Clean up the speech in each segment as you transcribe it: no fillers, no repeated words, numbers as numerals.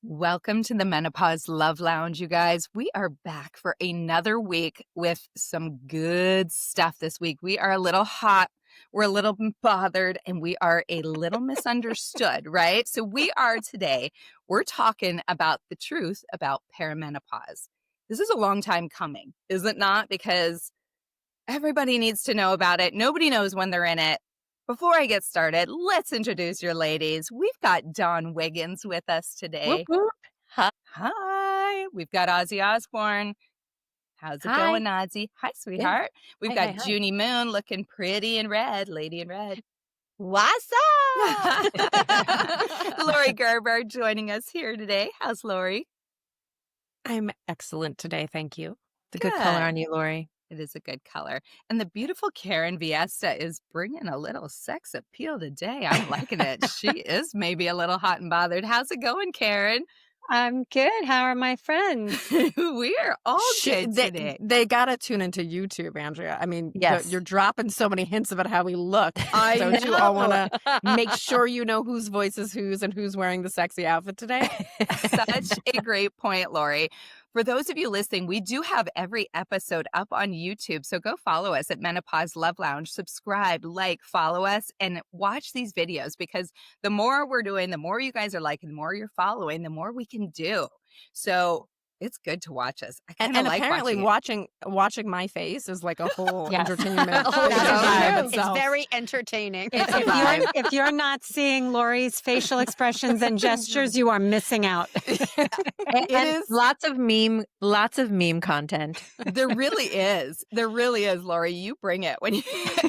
Welcome to the Menopause Love Lounge, you guys. We are back for another week with some good stuff this week. We are a little hot, we're a little bothered, and we are a little misunderstood, right? So we're talking about the truth about perimenopause. This is a long time coming, is it not? Because everybody needs to know about it. Nobody knows when they're in it. Before I get started, let's introduce your ladies. We've got Dawn Wiggins with us today. Whoop, whoop. Hi. We've got Ozzy Osbourne. How's it Hi. going, Ozzy? Hi, sweetheart. We've Hi, got hi, hi. Junie Moon looking pretty in red, lady in red. What's up? Laurie Gerber joining us here today. How's Laurie? I'm excellent today, thank you. It's a good color on you, Laurie. It is a good color. And the beautiful Karen Viesta is bringing a little sex appeal today. I'm liking it. She is maybe a little hot and bothered. How's it going, Karen? I'm good. How are my friends? We are all good today. They gotta tune into YouTube, Andrea. I mean, Yes. you're dropping so many hints about how we look. I Don't you all want know. to make sure you know whose voice is whose and who's wearing the sexy outfit today? Such a great point, Laurie. For those of you listening, we do have every episode up on YouTube. So go follow us at Menopause Love Lounge. Subscribe, follow us, and watch these videos because the more we're doing, the more you guys are liking, the more you're following, the more we can do. So it's good to watch us. I kind of And like apparently watching watching my face is like a whole Yes. entertainment. Oh, in that's and of true. It's itself. very entertaining. If you're not seeing Laurie's facial expressions and gestures, you are missing out. It is. Lots of meme content. There really is. There really is, Laurie. You bring it when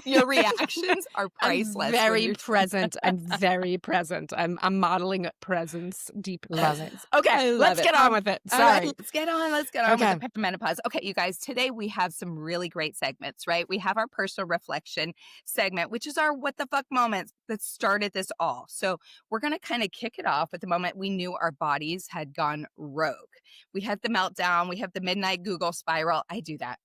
your reactions are priceless. I'm when very you're- present. I'm very present. I'm modeling presence, deep Love presence. Okay, I love let's it. get on with it. All Sorry. right, let's get on with the menopause. Okay, you guys, today we have some really great segments, right? We have our personal reflection segment, which is our what the fuck moments that started this all. So we're going to kind of kick it off with the moment we knew our bodies had gone rogue. We had the meltdown. We have the midnight Google spiral. I do that.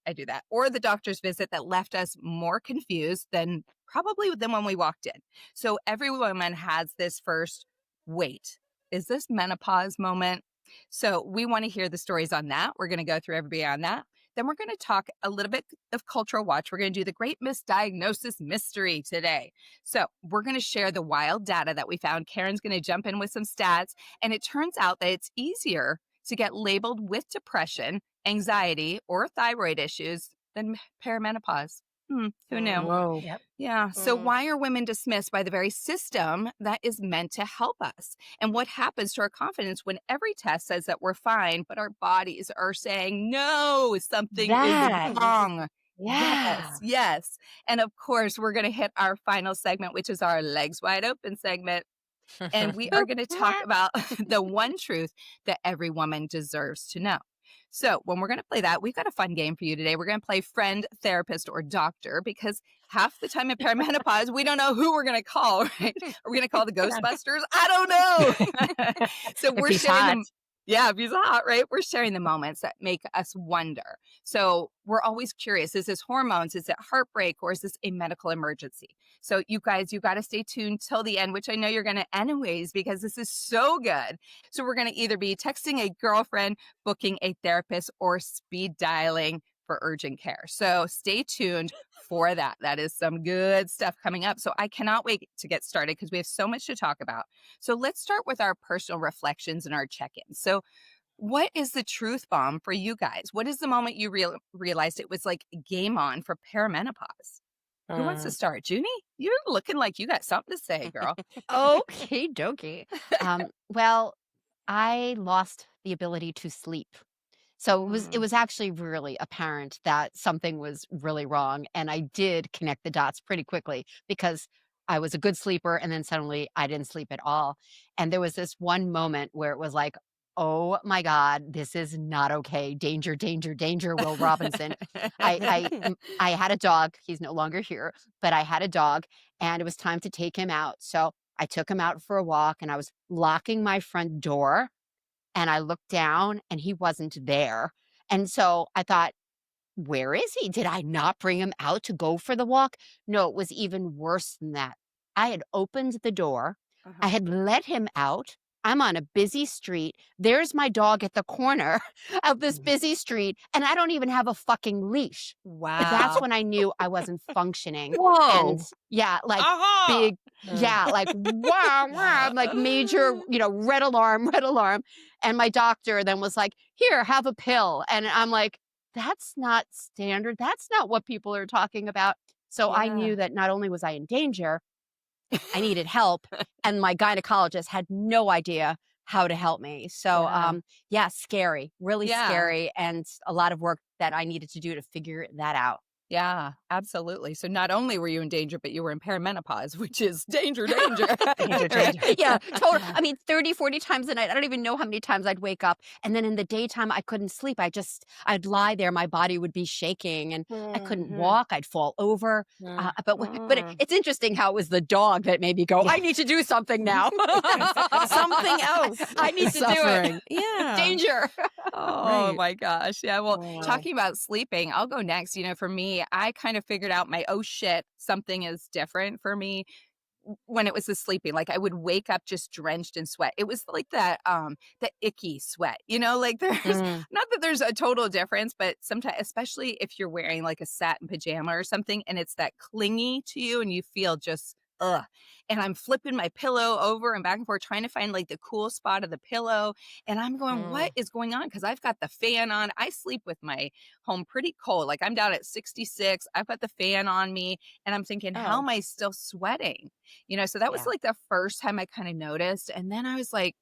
Or the doctor's visit that left us more confused than when we walked in. So every woman has this first, wait, is this menopause moment? So we want to hear the stories on that. We're going to go through everybody on that. Then we're going to talk a little bit of cultural watch. We're going to do the great misdiagnosis mystery today. So we're going to share the wild data that we found. Karen's going to jump in with some stats. And it turns out that it's easier to get labeled with depression, anxiety, or thyroid issues than perimenopause. Who knew? Whoa. Yep. Yeah. So why are women dismissed by the very system that is meant to help us? And what happens to our confidence when every test says that we're fine, but our bodies are saying, no, something That. is wrong. Yeah. Yes. And of course, we're going to hit our final segment, which is our legs wide open segment. And we are going to talk about the one truth that every woman deserves to know. So when we're going to play that, we've got a fun game for you today. We're going to play friend, therapist, or doctor because half the time in perimenopause, we don't know who we're going to call, right? Are we going to call the Ghostbusters? I don't know. So we're sharing them. Yeah, if he's hot, right? We're sharing the moments that make us wonder. So we're always curious. Is this hormones? Is it heartbreak? Or is this a medical emergency? So you guys, you got to stay tuned till the end, which I know you're going to anyways, because this is so good. So we're going to either be texting a girlfriend, booking a therapist, or speed dialing for urgent care. So stay tuned for that. That is some good stuff coming up. So I cannot wait to get started because we have so much to talk about. So let's start with our personal reflections and our check-ins. So what is the truth bomb for you guys? What is the moment you realized it was like game on for perimenopause? Who wants to start? Junie? You're looking like you got something to say, girl. Okay, dokie. Well, I lost the ability to sleep. So it was actually really apparent that something was really wrong. And I did connect the dots pretty quickly because I was a good sleeper and then suddenly I didn't sleep at all. And there was this one moment where it was like, oh my God, this is not okay. Danger, danger, danger, Will Robinson. I had a dog. He's no longer here, but I had a dog and it was time to take him out. So I took him out for a walk and I was locking my front door and I looked down and he wasn't there. And so I thought, where is he? Did I not bring him out to go for the walk? No, it was even worse than that. I had opened the door. I had let him out. I'm on a busy street. There's my dog at the corner of this busy street, and I don't even have a fucking leash. That's Wow. when I knew I wasn't functioning. And Whoa. yeah, like Aha. big, yeah, like wow, wow, like major, red alarm, red alarm. And my doctor then was like, here, have a pill. And I'm like, that's not standard. That's not what people are talking about. So I Yeah. knew that not only was I in danger, I needed help, and my gynecologist had no idea how to help me. So, Yeah. yeah, scary, really Yeah. scary, and a lot of work that I needed to do to figure that out. Yeah, absolutely. So not only were you in danger, but you were in perimenopause, which is danger, danger. Danger, Right? danger. Yeah, total. I mean, 30, 40 times a night. I don't even know how many times I'd wake up. And then in the daytime, I couldn't sleep. I'd lie there. My body would be shaking and I couldn't walk. I'd fall over. But it's interesting how it was the dog that made me go, Yeah. I need to do something now. Something else. I need to do Suffering. it. Yeah. Danger. Oh Right. my gosh. Yeah. Well, Wow. talking about sleeping, I'll go next. For me, I kind of figured out oh shit, something is different for me when it was the sleeping. Like I would wake up just drenched in sweat. It was like that icky sweat, like there's Mm. not that there's a total difference, but sometimes, especially if you're wearing like a satin pajama or something and it's that clingy to you and you feel just ugh. And I'm flipping my pillow over and back and forth trying to find like the cool spot of the pillow. And I'm going, what is going on? Because I've got the fan on. I sleep with my home pretty cold. Like I'm down at 66. I've got the fan on me. And I'm thinking, how am I still sweating? So that was Yeah. like the first time I kind of noticed. And then I was like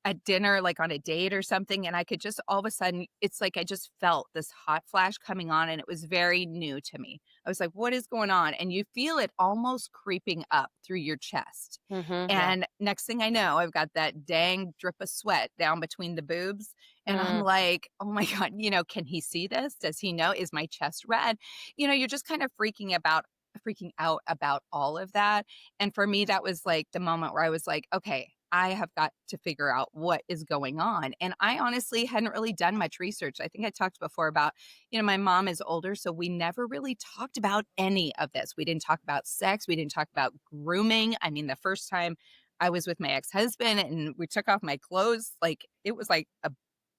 at dinner, like on a date or something, and I could just all of a sudden, it's like I just felt this hot flash coming on, and it was very new to me. I was like, what is going on? And you feel it almost creeping up through your chest. And next thing I know, I've got that dang drip of sweat down between the boobs. And I'm like, oh my God, can he see this? Does he know? Is my chest red? You're just kind of freaking out about all of that. And for me, that was like the moment where I was like, okay, I have got to figure out what is going on. And I honestly hadn't really done much research. I think I talked before about, my mom is older, so we never really talked about any of this. We didn't talk about sex. We didn't talk about grooming. I mean, the first time I was with my ex-husband and we took off my clothes, like it was like a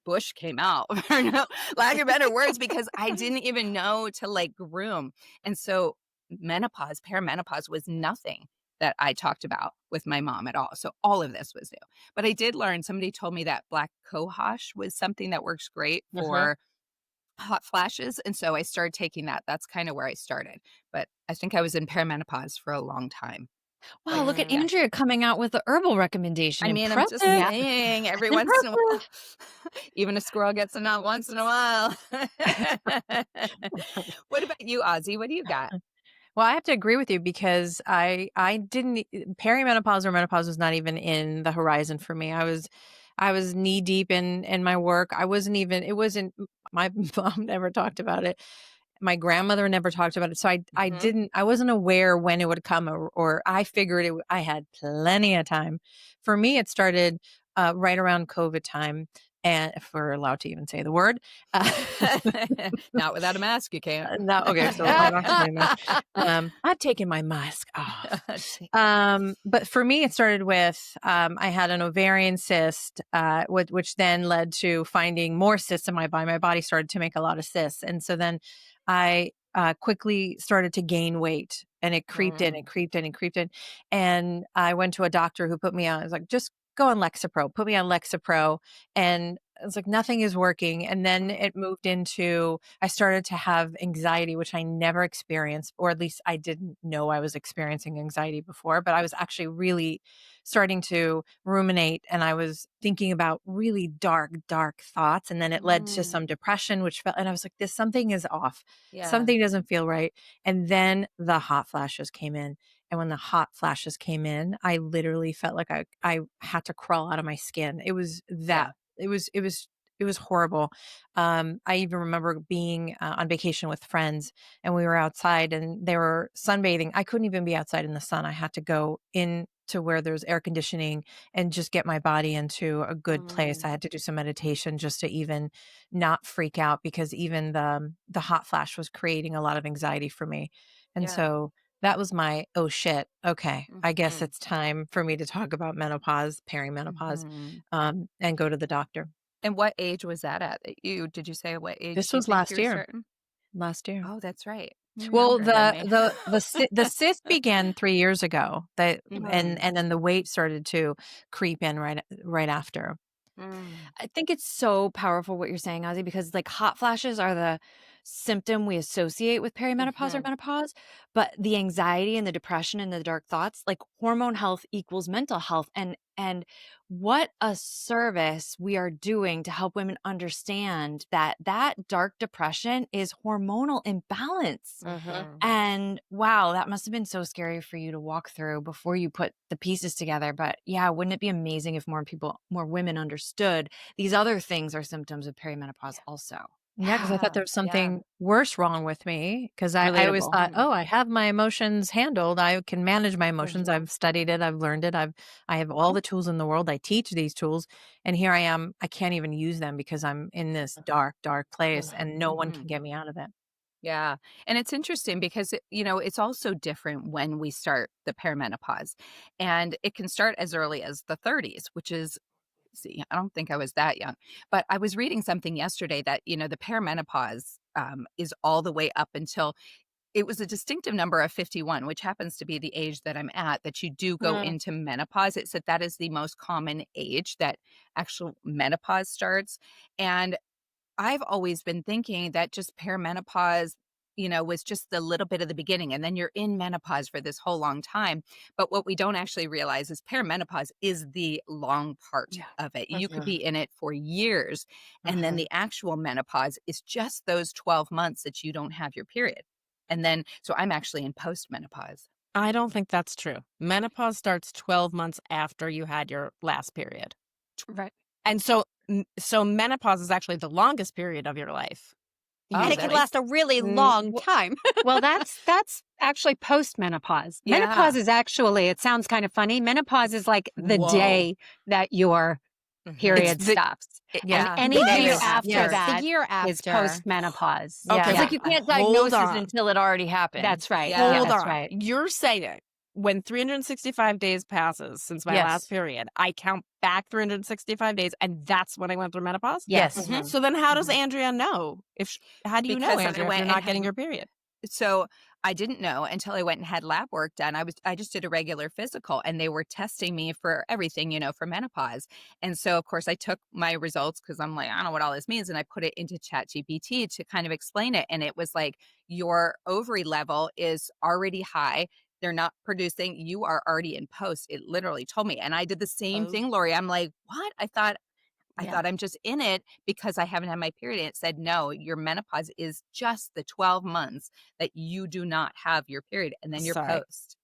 bush came out, for no lack of better words, because I didn't even know to like groom. And so perimenopause was nothing that I talked about with my mom at all. So all of this was new. But I did learn, somebody told me that black cohosh was something that works great for hot flashes. And so I started taking that. That's kind of where I started. But I think I was in perimenopause for a long time. Wow, look at Yeah. Andrea coming out with the herbal recommendation. I mean, I'm just Impressive. saying, every once in a while, even a squirrel gets a nut once in a while. What about you, Ozzy? What do you got? Well, I have to agree with you because I didn't perimenopause or menopause was not even in the horizon for me. I was knee deep in my work. It wasn't my mom never talked about it. My grandmother never talked about it. So I wasn't aware when it would come or I figured I had plenty of time. For me, it started right around COVID time. And if we're allowed to even say the word, Not without a mask, you can't. no, okay, so I'm not saying that. I've taken my mask off. But for me, it started with I had an ovarian cyst, which then led to finding more cysts in my body. My body started to make a lot of cysts, and so then I quickly started to gain weight, and it creeped in, it creeped in, it creeped in, and I went to a doctor who put me on. I was like, just go on Lexapro. Put me on Lexapro, and it's like nothing is working. And then it moved into, I started to have anxiety, which I never experienced, or at least I didn't know I was experiencing anxiety before, but I was actually really starting to ruminate and I was thinking about really dark thoughts. And then it led to some depression, and I was like, something is off. Yeah. Something doesn't feel right. And then the hot flashes came in. And when the hot flashes came in, I literally felt like I had to crawl out of my skin. It was that. It was horrible. I even remember being on vacation with friends and we were outside and they were sunbathing. I couldn't even be outside in the sun. I had to go in to where there's air conditioning and just get my body into a good place. I had to do some meditation just to even not freak out because even the hot flash was creating a lot of anxiety for me. And so That was my, oh shit. Okay. I guess Mhm. it's time for me to talk about menopause, perimenopause, Mhm. and go to the doctor. And what age was that at? Did you say what age This do you was think you last were year. certain? Last year. Oh, that's right. You're Well, younger than me. the cyst began 3 years ago. That Mhm. and then the weight started to creep in right after. Mm. I think it's so powerful what you're saying, Ozzy, because like hot flashes are the symptom we associate with perimenopause or Mhm. menopause, but the anxiety and the depression and the dark thoughts, like hormone health equals mental health. And what a service we are doing to help women understand that that dark depression is hormonal imbalance. Mhm. And wow, that must have been so scary for you to walk through before you put the pieces together. But yeah, wouldn't it be amazing if more women understood these other things are symptoms of perimenopause also? Yeah, because I thought there was something worse wrong with me. Because I always Relatable. thought, oh, I have my emotions handled. I can manage my emotions. Mhm. I've studied it. I've learned it. I have all the tools in the world. I teach these tools, and here I am. I can't even use them because I'm in this dark, dark place, and no one can Mhm. get me out of it. Yeah. And it's interesting because, it's also different when we start the perimenopause. And it can start as early as the 30s, which is, see, I don't think I was that young. But I was reading something yesterday that, the perimenopause is all the way up until it was a distinctive number of 51, which happens to be the age that I'm at, that you do go into menopause. It said that is the most common age that actual menopause starts. And I've always been thinking that just perimenopause, was just the little bit of the beginning, and then you're in menopause for this whole long time. But what we don't actually realize is perimenopause is the long part of it. You could be in it for years, and then the actual menopause is just those 12 months that you don't have your period. And then, so I'm actually in postmenopause. I don't think that's true. Menopause starts 12 months after you had your last period. Right. And so menopause is actually the longest period of your life. Oh, And it that can is- last a really long time. Well, that's actually postmenopause. Yeah. Menopause is actually, it sounds kind of funny. Menopause is like the Whoa. day that your Mhm. period It's the- stops. Yeah. And any The day year and a half. after Yes. that The year is after. postmenopause. Yeah. Okay, It's like you can't diagnose hold it on. until it already happened. That's right. Yeah. Hold That's on. right. You're saying when 365 days passes since my Yes. last period, I count back 365 days, and that's when I went through menopause? Yes. Mhm. So then how does Andrea know? How do you know, Because I Andrea, if went you're and not getting had- your period? So I didn't know until I went and had lab work done. I just did a regular physical, and they were testing me for everything, for menopause. And so of course I took my results because I'm like, I don't know what all this means. And I put it into ChatGPT to kind of explain it. And it was like, your ovary level is already high. They're not producing, you are already in post. It literally told me. And I did the same thing, Lori. I'm like, what? I thought I'm just in it because I haven't had my period. And it said, no, your menopause is just the 12 months that you do not have your period. And then you're Sorry. post.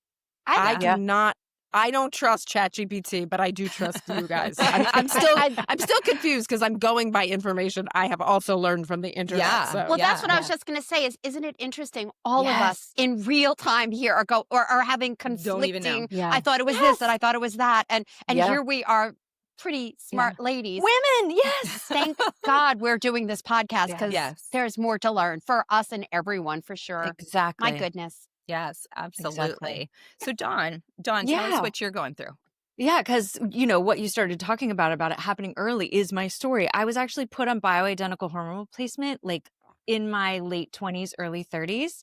I Yeah. do not. I don't trust ChatGPT, but I do trust you guys. I'm still confused because I'm going by information I have also learned from the internet. Yeah. So. Well, that's what I Yeah. was just going to say is, isn't it interesting? All of us Yes. in real time here are having Don't even know. conflicting, Yeah. I thought it was this and I thought it was that. And here we are, pretty smart ladies. Women, yes. Thank God we're doing this podcast because Yes. there's more to learn for us and everyone for sure. Exactly. My goodness. Yes, absolutely. So Dawn, tell us Yeah. what you're going through. Yeah, because what you started talking about it happening early is my story. I was actually put on bioidentical hormone replacement like in my late 20s, early 30s.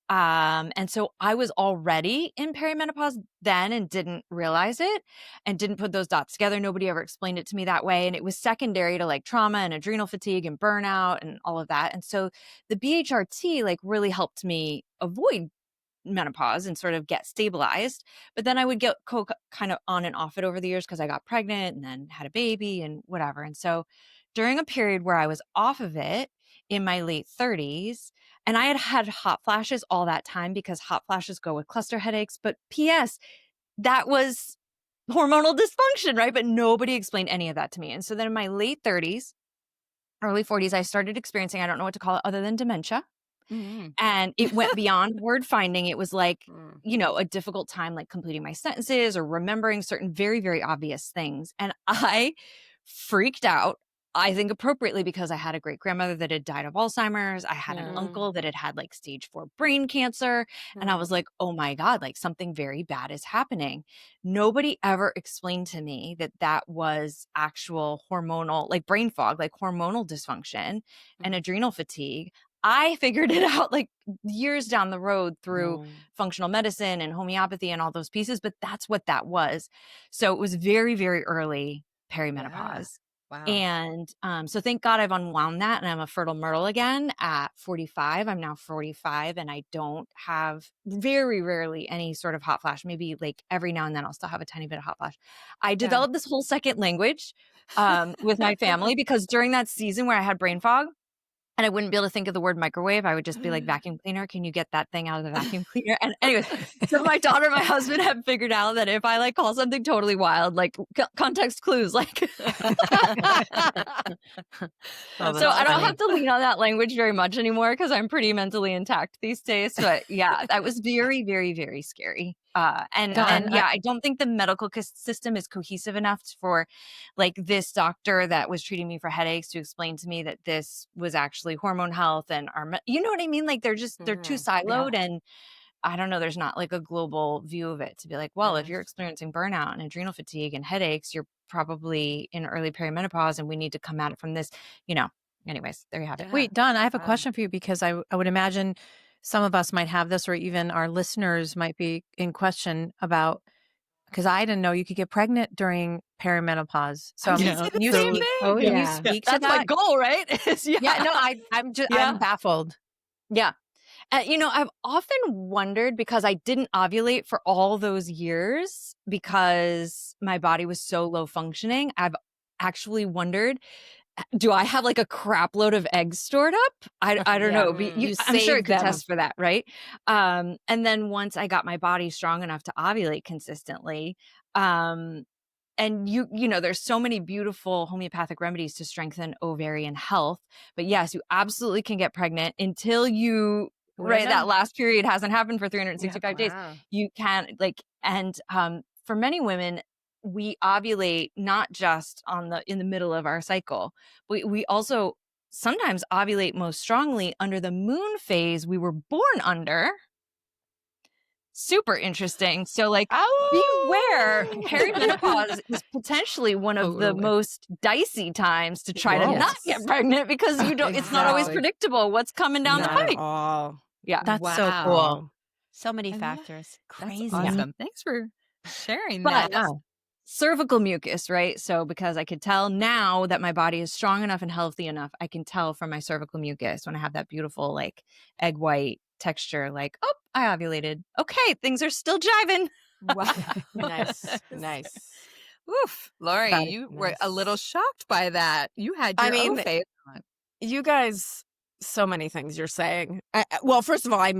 And so I was already in perimenopause then and didn't realize it and didn't put those dots together. Nobody ever explained it to me that way. And it was secondary to like trauma and adrenal fatigue and burnout and all of that. And so the BHRT like really helped me avoid menopause and sort of get stabilized. But then I would get kind of on and off it over the years because I got pregnant and then had a baby and whatever. And so during a period where I was off of it in my late 30s, and I had had hot flashes all that time because hot flashes go with cluster headaches. But P.S., that was hormonal dysfunction, right? But nobody explained any of that to me. And so then in my late 30s, early 40s, I started experiencing, I don't know what to call it other than dementia. Mm-hmm. And it went beyond word finding. It was like, a difficult time, like completing my sentences or remembering certain very, very obvious things. And I freaked out. I think appropriately, because I had a great grandmother that had died of Alzheimer's. I had an uncle that had like stage 4 brain cancer. And I was like, oh my God, like something very bad is happening. Nobody ever explained to me that that was actual hormonal, like brain fog, like hormonal dysfunction and adrenal fatigue. I figured it out like years down the road through functional medicine and homeopathy and all those pieces, but that's what that was. So it was very, very early perimenopause. Wow. And so thank God I've unwound that, and I'm a fertile myrtle again at 45. I'm now 45, and I don't have very rarely any sort of hot flash. Maybe like every now and then I'll still have a tiny bit of hot flash. I developed this whole second language with my family, because during that season where I had brain fog, and I wouldn't be able to think of the word microwave, I would just be like, vacuum cleaner, can you get that thing out of the vacuum cleaner? And anyways, so my daughter and my husband have figured out that if I like call something totally wild, like context clues, like so I don't have to lean on that language very much anymore, because I'm pretty mentally intact these days. But yeah, that was very, very, very scary. And I don't think the medical system is cohesive enough for like this doctor that was treating me for headaches to explain to me that this was actually hormone health and you know what I mean? Like they're too siloed, and I don't know, there's not like a global view of it to be like, well, if you're experiencing burnout and adrenal fatigue and headaches, you're probably in early perimenopause and we need to come at it from this, anyways, there you have it. Wait, Dawn, I have a question for you, because I would imagine some of us might have this, or even our listeners might be in question about, because I didn't know you could get pregnant during perimenopause. So Can you speak to That's my that? goal, right? I'm baffled. Yeah. I've often wondered, because I didn't ovulate for all those years because my body was so low functioning. I've actually wondered, do I have like a crap load of eggs stored up? I don't know. I'm sure it could test for that, right? And then once I got my body strong enough to ovulate consistently, and there's so many beautiful homeopathic remedies to strengthen ovarian health. But yes, you absolutely can get pregnant until that last period hasn't happened for 365 days. You can for many women, we ovulate not just in the middle of our cycle. We also sometimes ovulate most strongly under the moon phase we were born under. Super interesting. So beware, perimenopause is potentially one of the most dicey times to try to not get pregnant, because it's not always predictable what's coming down the pike. Yeah. That's so cool. So many factors. Crazy. That's awesome. Thanks for sharing that. Cervical mucus, right? So because I could tell now that my body is strong enough and healthy enough, I can tell from my cervical mucus when I have that beautiful like egg white texture, like, oh, I ovulated. Okay, things are still jiving. Wow. Nice. Oof. Laurie, you were a little shocked by that. You had your own face on. You guys, so many things you're saying. Well, first of all, I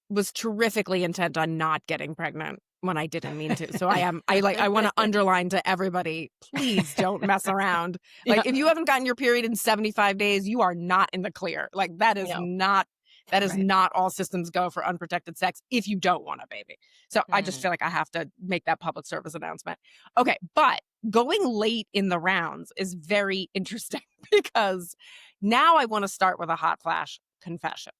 was terrifically intent on not getting pregnant when I didn't mean to. So I want to underline to everybody, please don't mess around. Like if you haven't gotten your period in 75 days, you are not in the clear. Like that is not all systems go for unprotected sex if you don't want a baby. So I just feel like I have to make that public service announcement. Okay, but going late in the rounds is very interesting, because now I want to start with a hot flash confession,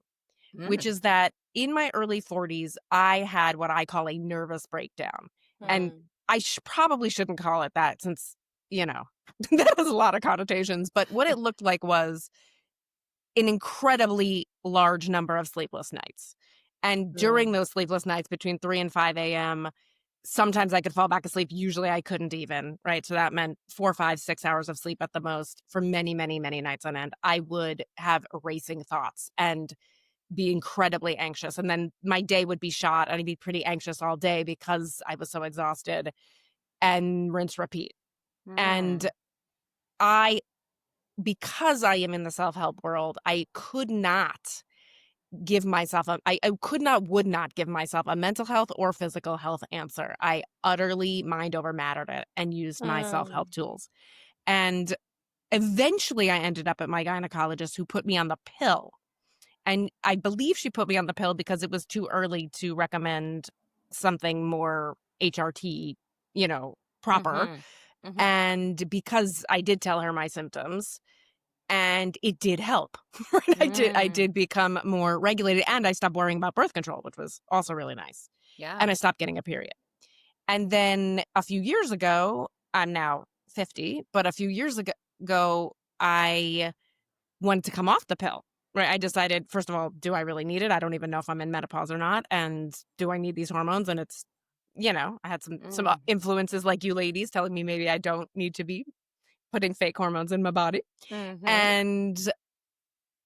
which is that in my early 40s, I had what I call a nervous breakdown. And I probably shouldn't call it that, since, that has a lot of connotations. But what it looked like was an incredibly large number of sleepless nights. And during those sleepless nights, between 3 and 5 a.m., sometimes I could fall back asleep. Usually I couldn't even, right? So that meant 4, 5, 6 hours of sleep at the most for many, many, many nights on end. I would have racing thoughts and be incredibly anxious. And then my day would be shot, and I'd be pretty anxious all day because I was so exhausted, and rinse, repeat. And because I am in the self-help world, I could not give myself would not give myself a mental health or physical health answer. I utterly mind over mattered it and used my self-help tools. And eventually I ended up at my gynecologist, who put me on the pill. And I believe she put me on the pill because it was too early to recommend something more HRT, proper. And because I did tell her my symptoms, And it did help. Right? I did become more regulated, and I stopped worrying about birth control, which was also really nice. Yeah. And I stopped getting a period. And then a few years ago, I'm now 50, but a few years ago, I wanted to come off the pill. Right? I decided, first of all, do I really need it? I don't even know if I'm in menopause or not. And do I need these hormones? And it's, I had some influences like you ladies telling me maybe I don't need to be putting fake hormones in my body. And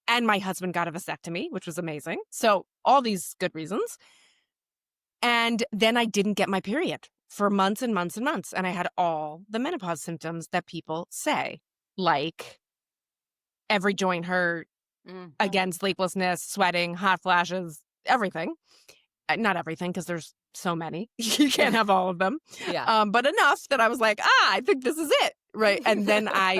my husband got a vasectomy, which was amazing. So all these good reasons. And then I didn't get my period for months and months and months. And I had all the menopause symptoms that people say, like every joint hurt, again, sleeplessness, sweating, hot flashes, everything. Not everything, because there's so many. You can't have all of them. Yeah. But enough that I was like, I think this is it. Right. And then I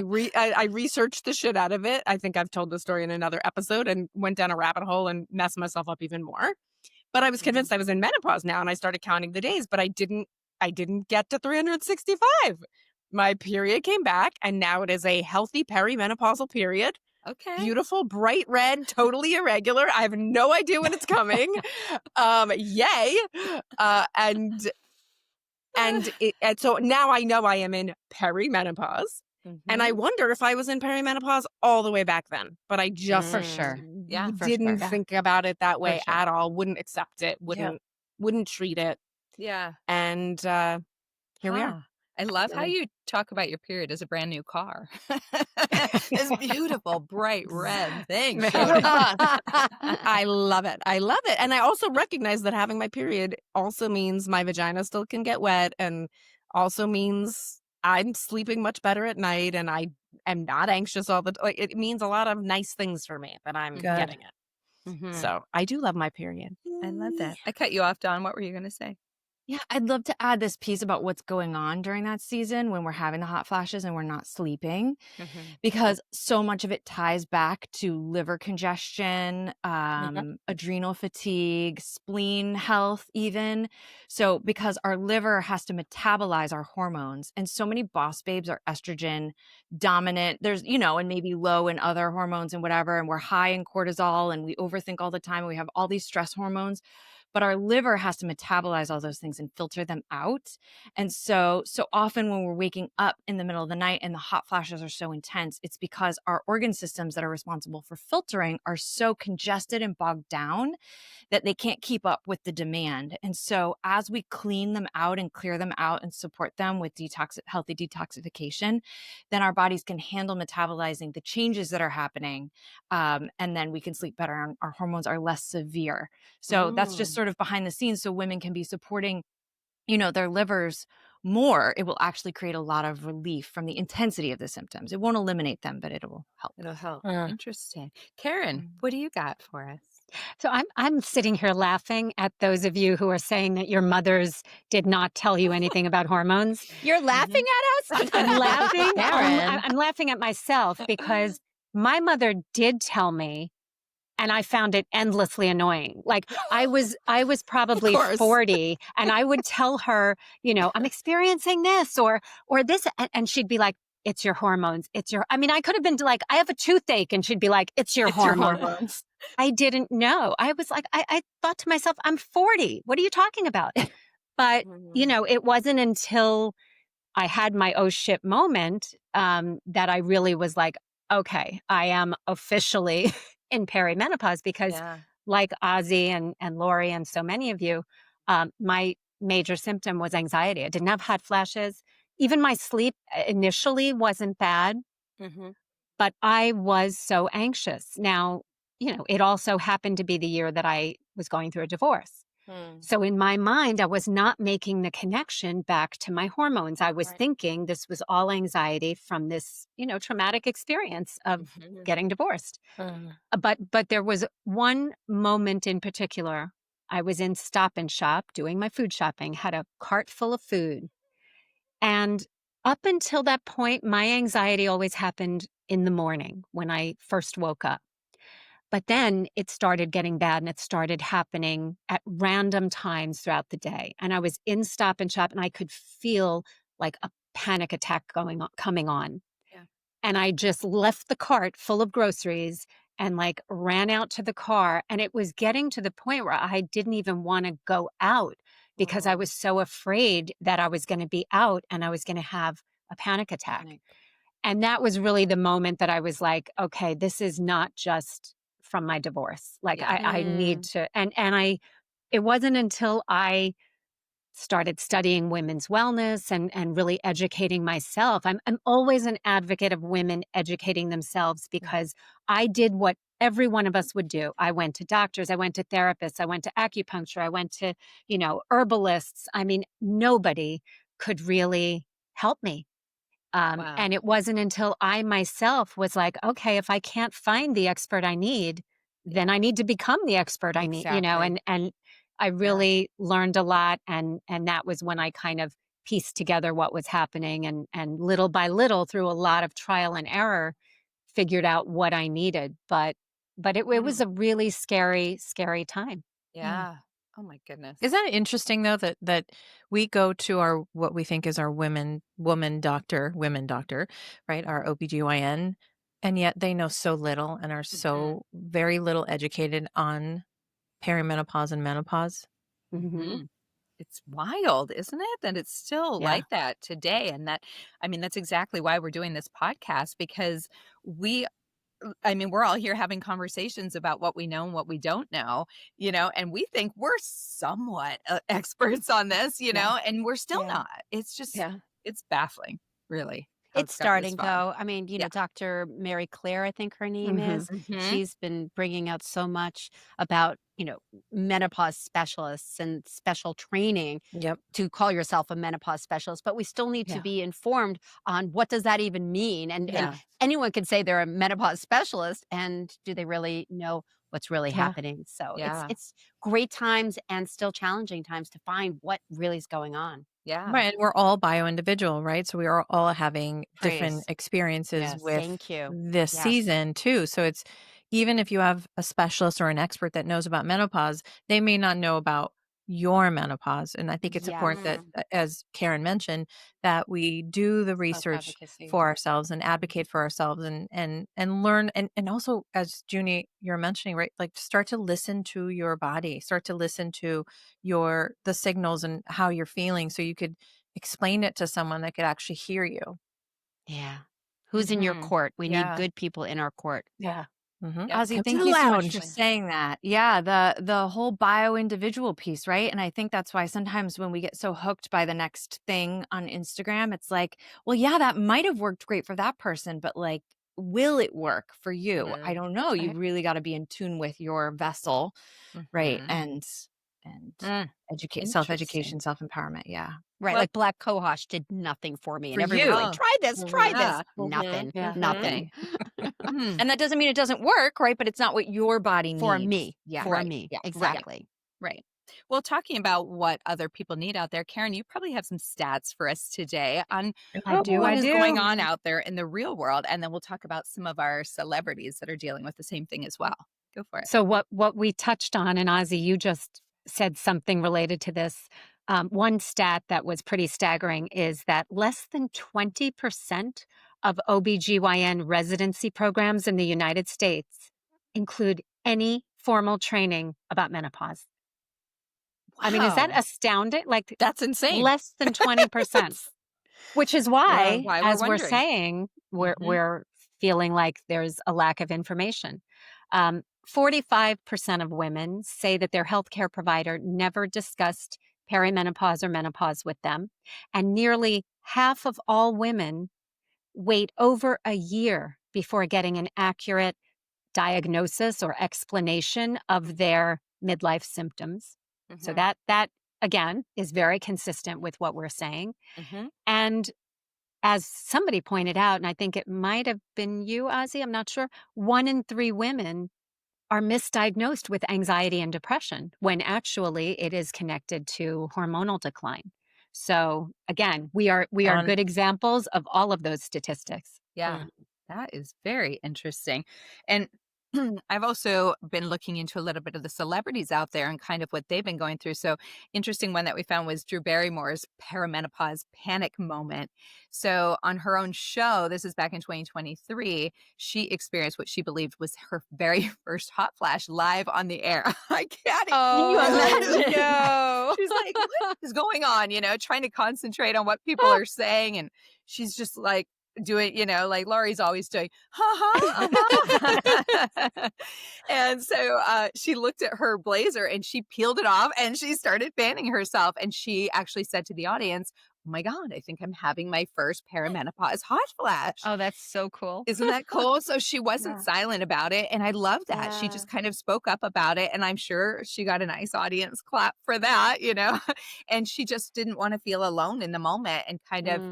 researched the shit out of it. I think I've told the story in another episode, and went down a rabbit hole and messed myself up even more. But I was convinced I was in menopause now, and I started counting the days, but I didn't get to 365. My period came back, and now it is a healthy perimenopausal period. Okay. Beautiful, bright red, totally irregular. I have no idea when it's coming. Yay. And so now I know I am in perimenopause. And I wonder if I was in perimenopause all the way back then. But I just For sure. Yeah, for didn't sure. think about it that way sure. at all. Wouldn't accept it. Wouldn't treat it. Yeah. And here we are. I love how you talk about your period as a brand new car. This beautiful, bright red thing. I love it. I love it. And I also recognize that having my period also means my vagina still can get wet, and also means I'm sleeping much better at night, and I am not anxious all the time. Like, it means a lot of nice things for me that I'm getting it. So I do love my period. I love that. I cut you off, Dawn. What were you going to say? Yeah, I'd love to add this piece about what's going on during that season when we're having the hot flashes and we're not sleeping, because so much of it ties back to liver congestion, adrenal fatigue, spleen health even. So because our liver has to metabolize our hormones, and so many boss babes are estrogen dominant. There's, and maybe low in other hormones and whatever, and we're high in cortisol, and we overthink all the time, and we have all these stress hormones. But our liver has to metabolize all those things and filter them out. And so often when we're waking up in the middle of the night and the hot flashes are so intense, it's because our organ systems that are responsible for filtering are so congested and bogged down that they can't keep up with the demand. And so as we clean them out and clear them out and support them with healthy detoxification, then our bodies can handle metabolizing the changes that are happening. And then we can sleep better, and our hormones are less severe. So that's just sort of behind the scenes, so women can be supporting, their livers more. It will actually create a lot of relief from the intensity of the symptoms. It won't eliminate them, but it will help. It'll help. Interesting. Karen, what do you got for us? So I'm sitting here laughing at those of you who are saying that your mothers did not tell you anything about hormones. You're laughing at us? I'm laughing. Karen. I'm laughing at myself because my mother did tell me, and I found it endlessly annoying. Like I was probably 40, and I would tell her, I'm experiencing this or this, and she'd be like, "It's your hormones. I could have been like, I have a toothache, and she'd be like, "It's your hormones." I didn't know. I was like, I thought to myself, I'm 40. What are you talking about? But, it wasn't until I had my oh shit moment that I really was like, okay, I am officially in perimenopause, because like Ozzy and Laurie and so many of you, my major symptom was anxiety. I didn't have hot flashes. Even my sleep initially wasn't bad, but I was so anxious. Now, it also happened to be the year that I was going through a divorce. So in my mind, I was not making the connection back to my hormones. I was thinking this was all anxiety from this, traumatic experience of getting divorced. But there was one moment in particular. I was in Stop and Shop doing my food shopping, had a cart full of food. And up until that point, my anxiety always happened in the morning when I first woke up. But then it started getting bad, and it started happening at random times throughout the day. And I was in Stop and Shop, and I could feel like a panic attack coming on. Yeah. And I just left the cart full of groceries and like ran out to the car. And it was getting to the point where I didn't even want to go out because I was so afraid that I was going to be out and I was going to have a panic attack. And that was really the moment that I was like, okay, this is not just from my divorce. Like I need to, it wasn't until I started studying women's wellness and really educating myself. I'm always an advocate of women educating themselves because I did what every one of us would do. I went to doctors, I went to therapists, I went to acupuncture, I went to, herbalists. I mean, nobody could really help me. And it wasn't until I myself was like, okay, if I can't find the expert I need, then I need to become the expert I need, and I really learned a lot. And that was when I kind of pieced together what was happening and little by little through a lot of trial and error, figured out what I needed. But it was a really scary, scary time. Yeah. Oh my goodness. Isn't that interesting though that we go to our what we think is our women doctor, right? Our OBGYN, and yet they know so little and are so very little educated on perimenopause and menopause. It's wild, isn't it? That it's still like that today. And that's exactly why we're doing this podcast, because we're all here having conversations about what we know and what we don't know, and we think we're somewhat experts on this, and we're still not. It's just, it's baffling, really. It's starting though. Dr. Mary Claire, I think her name is. She's been bringing out so much about, menopause specialists and special training to call yourself a menopause specialist. But we still need to be informed on what does that even mean? And anyone can say they're a menopause specialist, and do they really know what's really happening? So it's great times and still challenging times to find what really is going on. Yeah. Right. And we're all bio-individual, right? So we are all having different experiences with this season too. So it's, even if you have a specialist or an expert that knows about menopause, they may not know about your menopause. And I think it's important that, as Karen mentioned, that we do the research for ourselves and advocate for ourselves and learn. And also, as Junie, you're mentioning, right, like start to listen to your body, start to listen to the signals and how you're feeling, so you could explain it to someone that could actually hear you. Yeah. Who's in your court? We need good people in our court. Yeah. Ozzy, thank you so much for saying that. Yeah, the whole bio-individual piece, right? And I think that's why sometimes when we get so hooked by the next thing on Instagram, it's like, well, yeah, that might have worked great for that person, but like, will it work for you? I don't know. You really got to be in tune with your vessel, right? And self-education, self-empowerment. Yeah. Right. Well, like Black Cohosh did nothing for me. For And everyone was you. like, try this. Nothing. Nothing. And that doesn't mean it doesn't work, right? But it's not what your body needs. For me. Yeah. For me. Yeah. Exactly. Right. Well, talking about what other people need out there, Karen, you probably have some stats for us today on what is going on out there in the real world. And then we'll talk about some of our celebrities that are dealing with the same thing as well. Go for it. So what we touched on, and Ozzy, you just said something related to this. One stat that was pretty staggering is that less than 20% of OBGYN residency programs in the United States include any formal training about menopause. I mean, is that astounding? Like, that's insane. Less than 20%. Which is why as we're wondering. saying, we're feeling like there's a lack of information. 45% of women say that their healthcare provider never discussed perimenopause or menopause with them. And nearly half of all women wait over a year before getting an accurate diagnosis or explanation of their midlife symptoms. So that again is very consistent with what we're saying. And as somebody pointed out, and I think it might have been you, Ozzy, I'm not sure, 1 in 3 women are misdiagnosed with anxiety and depression when actually it is connected to hormonal decline. So again, we are good examples of all of those statistics. Yeah, that is very interesting. And I've also been looking into a little bit of the celebrities out there and kind of what they've been going through. So, interesting one that we found was Drew Barrymore's perimenopause panic moment. So, on her own show, this is back in 2023, she experienced what she believed was her very first hot flash live on the air. I can't. Can you imagine? No. She's like, what is going on? Trying to concentrate on what people are saying. And she's just like, doing, like Laurie's always doing, and so she looked at her blazer and she peeled it off and she started fanning herself. And she actually said to the audience, oh my God, I think I'm having my first perimenopause hot flash. Oh, that's so cool. Isn't that cool? So she wasn't silent about it. And I love that. She just kind of spoke up about it. And I'm sure she got a nice audience clap for that, and she just didn't want to feel alone in the moment and kind of,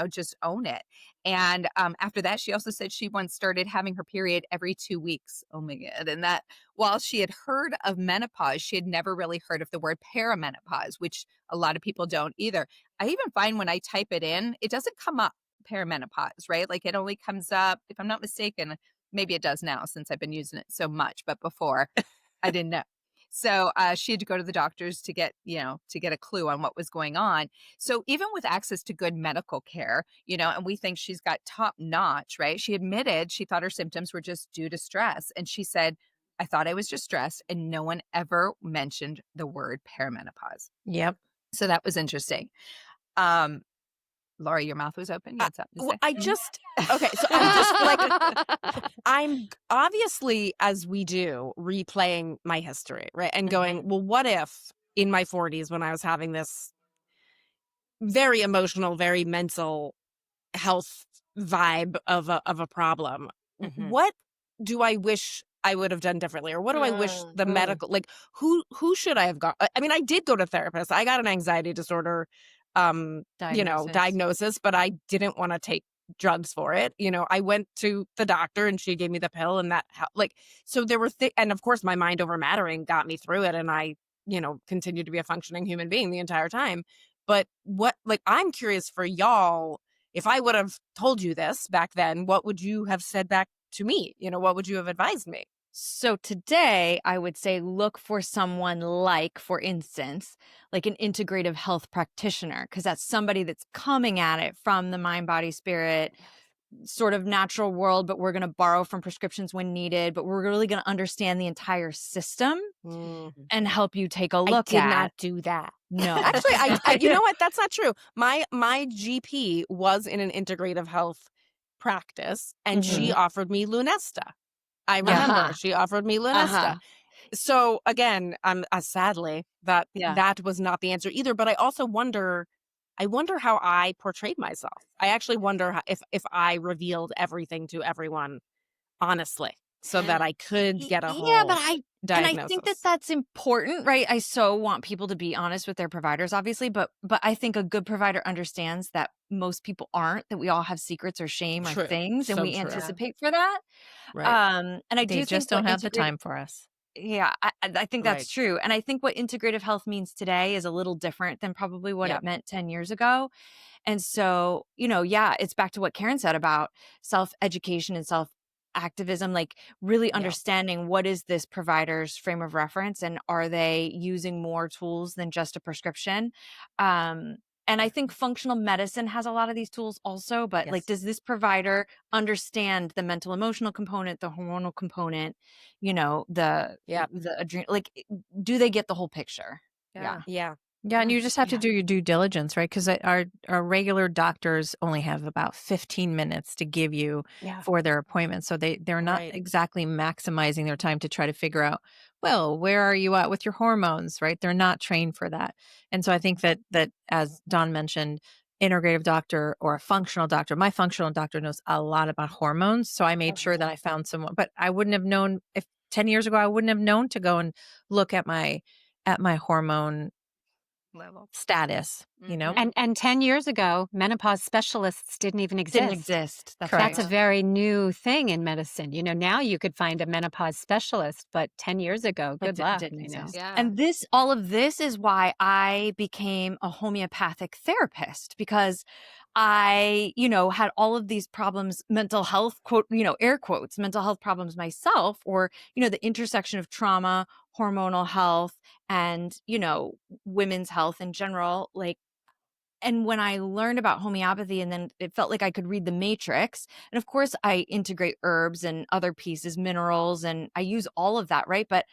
just own it. And after that, she also said she once started having her period every 2 weeks. Oh my God. And that while she had heard of menopause, she had never really heard of the word perimenopause, which a lot of people don't either. I even find when I type it in, it doesn't come up perimenopause, right? Like it only comes up, if I'm not mistaken, maybe it does now since I've been using it so much, but before I didn't know. So she had to go to the doctors to get a clue on what was going on. So even with access to good medical care, and we think she's got top notch, right? She admitted she thought her symptoms were just due to stress. And she said, I thought I was just stressed. And no one ever mentioned the word perimenopause. Yep. So that was interesting. Laurie, your mouth was open. You had something to say? I just, okay. So I'm just like, I'm obviously, as we do, replaying my history, right? And going, well, what if in my 40s when I was having this very emotional, very mental health vibe of a problem, what do I wish I would have done differently? Or what do I wish the medical, like who should I have gone? I mean, I did go to therapist. I got an anxiety disorder diagnosis, but I didn't want to take drugs for it. I went to the doctor and she gave me the pill and that so there were and of course my mind over mattering got me through it. And I, continued to be a functioning human being the entire time. But I'm curious for y'all, if I would have told you this back then, what would you have said back to me? What would you have advised me? So today, I would say look for someone like, for instance, like an integrative health practitioner, because that's somebody that's coming at it from the mind, body, spirit, sort of natural world, but we're going to borrow from prescriptions when needed, but we're really going to understand the entire system and help you take a look I at. did not do that. No. Actually, I you know what? That's not true. My GP was in an integrative health practice and she offered me Lunesta. I remember she offered me Lunesta. So again, sadly that was not the answer either. But I also wonder how I portrayed myself. I actually wonder if I revealed everything to everyone honestly, so that I could get a whole diagnosis. And I think that that's important, right? I so want people to be honest with their providers, obviously, but I think a good provider understands that most people aren't, that we all have secrets or shame or things, and we anticipate for that. Right. And I They just don't have the time for us. Yeah, I think that's true. And I think what integrative health means today is a little different than probably what it meant 10 years ago. And so, it's back to what Karen said about self-education and self-activism, like really understanding what is this provider's frame of reference and are they using more tools than just a prescription? And I think functional medicine has a lot of these tools also, but like, does this provider understand the mental emotional component, the hormonal component, the adrenal, like, do they get the whole picture? Yeah. And you just have to do your due diligence, right? Because our regular doctors only have about 15 minutes to give you for their appointment. So they're not exactly maximizing their time to try to figure out, well, where are you at with your hormones, right? They're not trained for that. And so I think that as Dawn mentioned, integrative doctor or a functional doctor, my functional doctor knows a lot about hormones. So I made sure that I found someone, but I wouldn't have known if 10 years ago, I wouldn't have known to go and look at my hormone level status, And 10 years ago, menopause specialists didn't even exist. That's a very new thing in medicine. Now you could find a menopause specialist, but 10 years ago, good luck. Didn't exist. Yeah. And all of this is why I became a homeopathic therapist, because I, had all of these problems, mental health, quote, air quotes, mental health problems myself, or, the intersection of trauma, hormonal health, and, women's health in general. Like, and when I learned about homeopathy, and then it felt like I could read the matrix. And of course, I integrate herbs and other pieces, minerals, and I use all of that, right? But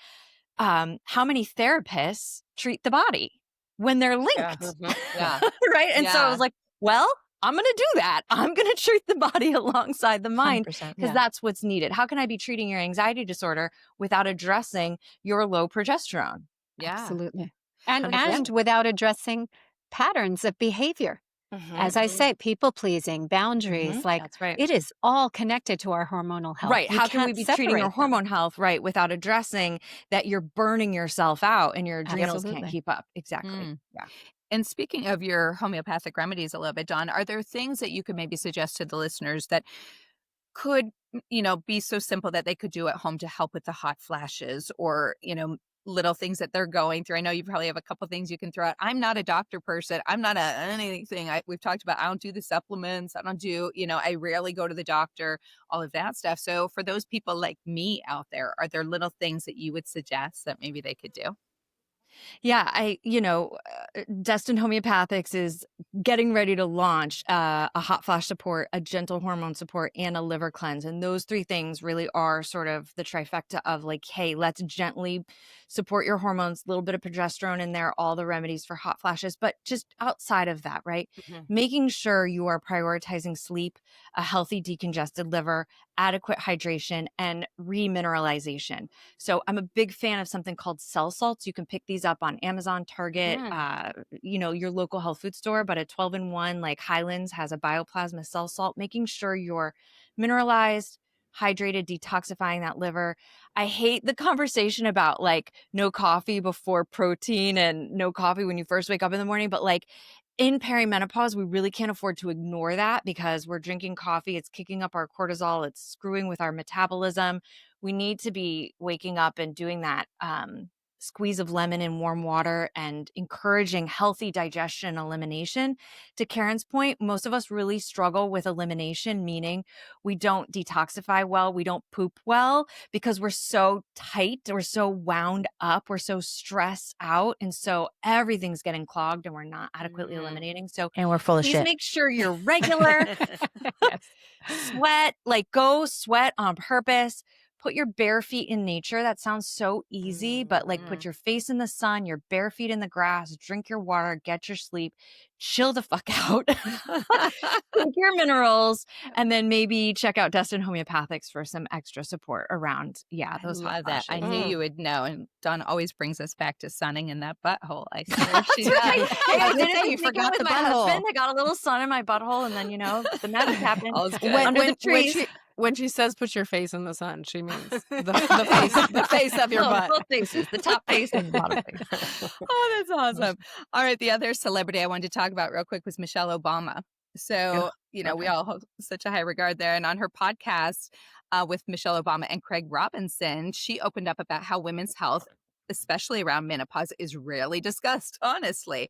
how many therapists treat the body when they're linked? Yeah. Right? And so I was like, well, I'm going to do that. I'm going to treat the body alongside the mind, 100%. because that's what's needed. How can I be treating your anxiety disorder without addressing your low progesterone? Yeah. Absolutely. 100%. And without addressing patterns of behavior. As I say, people pleasing, boundaries, like That's right. it is all connected to our hormonal health. Right. How can we can't be treating your separate them. hormone health, right, without addressing that you're burning yourself out and your adrenals can't Absolutely. keep up? Exactly. Mm. Yeah. And speaking of your homeopathic remedies a little bit, Dawn, are there things that you could maybe suggest to the listeners that could, be so simple that they could do at home to help with the hot flashes, or, little things that they're going through? I know you probably have a couple things you can throw out. I'm not a doctor person. I'm not anything. We've talked about, I don't do the supplements. I don't do, I rarely go to the doctor, all of that stuff. So for those people like me out there, are there little things that you would suggest that maybe they could do? Yeah, Destined Homeopathics is getting ready to launch a hot flash support, a gentle hormone support, and a liver cleanse. And those three things really are sort of the trifecta of like, hey, let's gently support your hormones, a little bit of progesterone in there, all the remedies for hot flashes. But just outside of that, right? Making sure you are prioritizing sleep, a healthy decongested liver, adequate hydration, and remineralization. So I'm a big fan of something called cell salts. You can pick these up on Amazon, Target, your local health food store, but a 12-in-1, like Highlands has a bioplasma cell salt, making sure you're mineralized, hydrated, detoxifying that liver. I hate the conversation about like no coffee before protein and no coffee when you first wake up in the morning, but like in perimenopause, we really can't afford to ignore that, because we're drinking coffee. It's kicking up our cortisol. It's screwing with our metabolism. We need to be waking up and doing that squeeze of lemon in warm water and encouraging healthy digestion and elimination. To Karen's point, most of us really struggle with elimination, meaning we don't detoxify well, we don't poop well, because we're so tight, we're so wound up, we're so stressed out, and so everything's getting clogged and we're not adequately eliminating. So And we're full of please shit. make sure you're regular. Sweat, like go sweat on purpose. Put your bare feet in nature. That sounds so easy, but like put your face in the sun, your bare feet in the grass, drink your water, get your sleep, chill the fuck out, drink your minerals, and then maybe check out Destined Homeopathics for some extra support around, those hot love that. I flashes. knew you would know. And Dawn always brings us back to sunning in that butthole. I swear she does. Hey, I did it you you forgot with the my butthole. husband. I got a little sun in my butthole, and then the magic happened. All's good. Under the trees. When she says put your face in the sun, she means the face of your butt. Both faces, the top face and the bottom face. Oh, that's awesome. All right. The other celebrity I wanted to talk about real quick was Michelle Obama. So, we all hold such a high regard there. And on her podcast with Michelle Obama and Craig Robinson, she opened up about how women's health, especially around menopause, is rarely discussed, honestly.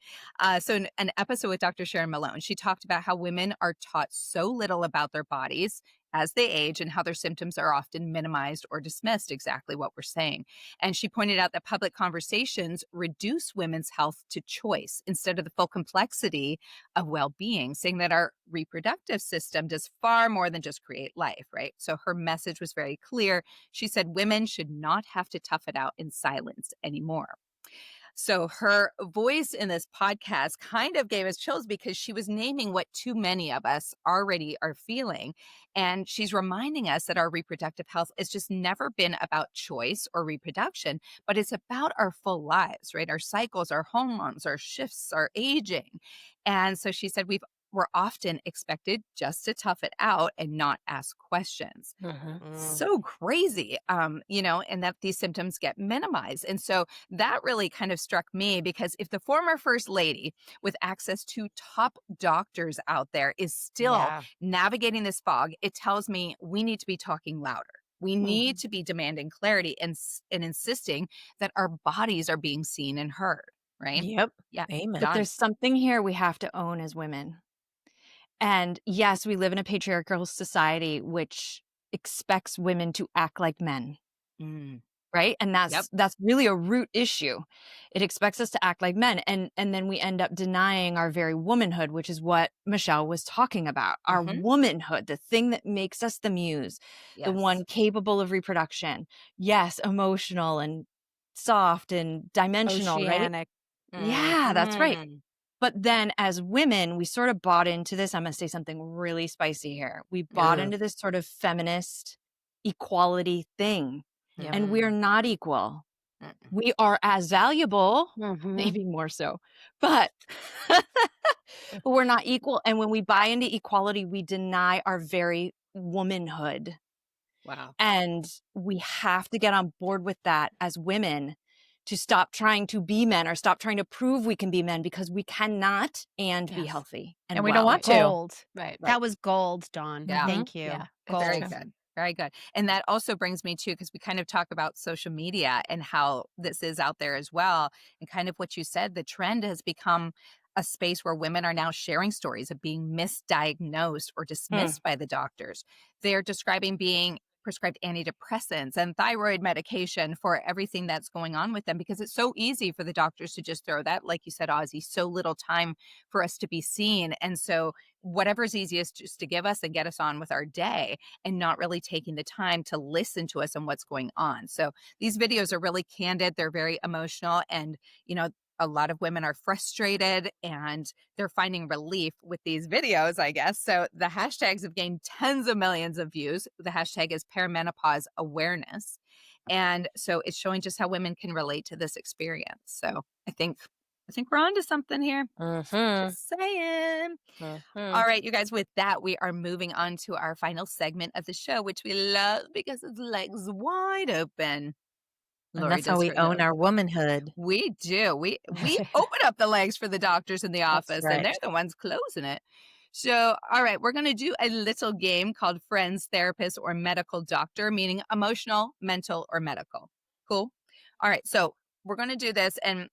So in an episode with Dr. Sharon Malone, she talked about how women are taught so little about their bodies as they age and how their symptoms are often minimized or dismissed, exactly what we're saying. And she pointed out that public conversations reduce women's health to choice instead of the full complexity of well-being, saying that our reproductive system does far more than just create life, right? So her message was very clear. She said women should not have to tough it out in silence anymore. So her voice in this podcast kind of gave us chills, because she was naming what too many of us already are feeling. And she's reminding us that our reproductive health has just never been about choice or reproduction, but it's about our full lives, right? Our cycles, our hormones, our shifts, our aging. And so she said we're often expected just to tough it out and not ask questions. So crazy, and that these symptoms get minimized. And so that really kind of struck me, because if the former first lady with access to top doctors out there is still navigating this fog, it tells me we need to be talking louder. We need to be demanding clarity and insisting that our bodies are being seen and heard, right? Yep. Yeah. Amen. But there's something here we have to own as women. And yes, we live in a patriarchal society which expects women to act like men. Right? And that's really a root issue. It expects us to act like men. And then we end up denying our very womanhood, which is what Michelle was talking about. Our womanhood, the thing that makes us the muse, the one capable of reproduction. Yes, emotional and soft and dimensional, Oceanic. right? Yeah, that's right. But then as women, we sort of bought into this. I'm going to say something really spicy here. We bought into this sort of feminist equality thing. And we're not equal. We are as valuable, maybe more so, but we're not equal. And when we buy into equality, we deny our very womanhood. Wow. And we have to get on board with that as women to stop trying to be men or stop trying to prove we can be men, because we cannot and be healthy. And we don't want to. Gold. Right. That was gold, Dawn. Yeah. Thank you. Yeah. Gold. Very good. Very good. And that also brings me to, because we kind of talk about social media and how this is out there as well. And kind of what you said, the trend has become a space where women are now sharing stories of being misdiagnosed or dismissed by the doctors. They're describing being prescribed antidepressants and thyroid medication for everything that's going on with them, because it's so easy for the doctors to just throw that, like you said, Ozzy, so little time for us to be seen. And so whatever's easiest just to give us and get us on with our day, and not really taking the time to listen to us and what's going on. So these videos are really candid. They're very emotional. And, you know, a lot of women are frustrated and they're finding relief with these videos, I guess. So the hashtags have gained tens of millions of views. The hashtag is perimenopause awareness. And so it's showing just how women can relate to this experience. So I think we're on to something here. Just saying. All right, you guys, with that, we are moving on to our final segment of the show, which we love because it's legs wide open. And that's how we own our womanhood. We do. We open up the legs for the doctors in the office, right. and they're the ones closing it. So, all right, we're going to do a little game called Friends, Therapist, or Medical Doctor, meaning emotional, mental, or medical. Cool? All right, so we're going to do this, and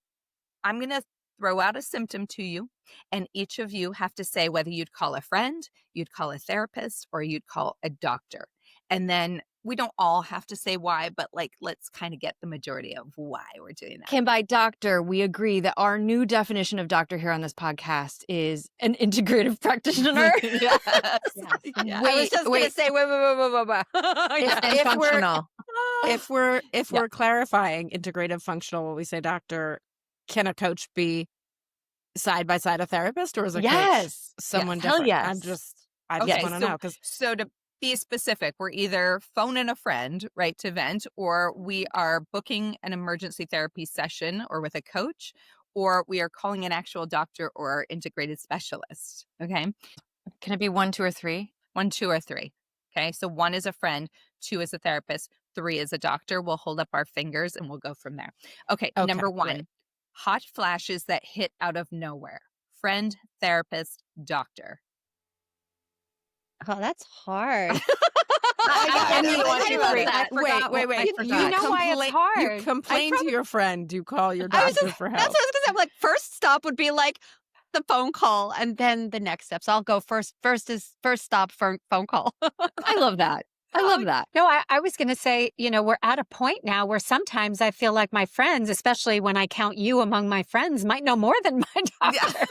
I'm going to throw out a symptom to you, and each of you have to say whether you'd call a friend, you'd call a therapist, or you'd call a doctor. And then we don't all have to say why, but like, let's kind of get the majority of why we're doing that. Kim, by doctor, we agree that our new definition of doctor here on this podcast is an integrative practitioner. Yes. I was just going to say, wait. If we're clarifying integrative functional, when we say doctor, can a coach be side by side a therapist, or is a coach someone different? Yes. I just want to know, because so to be specific, we're either phoning a friend, right, to vent, or we are booking an emergency therapy session or with a coach, or we are calling an actual doctor or integrated specialist. Okay. Can it be 1, 2, or 3? 1, 2, or 3. Okay. So 1 is a friend, 2 is a therapist, 3 is a doctor. We'll hold up our fingers and we'll go from there. Okay. Number 1, great. Hot flashes that hit out of nowhere. Friend, therapist, doctor. Oh, that's hard. Wait. You know why it's hard. You complain to your friend. You call your doctor for help. That's what I was going to say. I'm like, first stop would be like the phone call, and then the next steps. I'll go first. First stop for phone call. I love that. I love that. No, I was going to say, you know, we're at a point now where sometimes I feel like my friends, especially when I count you among my friends, might know more than my doctor.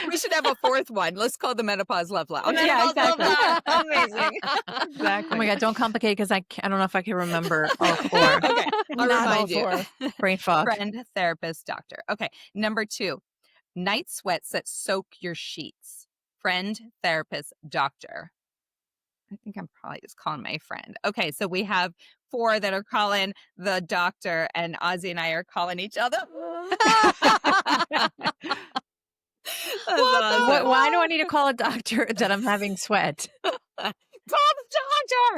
We should have a 4th one. Let's call the Menopause Love Lounge. Yeah, exactly. Amazing. Exactly. Oh my God, don't complicate, because I don't know if I can remember all 4. Okay, I'll remind you. Brain fog. Friend, therapist, doctor. Okay, number 2, night sweats that soak your sheets. Friend, therapist, doctor. I think I'm probably just calling my friend. Okay, so we have 4 that are calling the doctor, and Ozzy and I are calling each other. Why do I need to call a doctor that I'm having sweat? Call the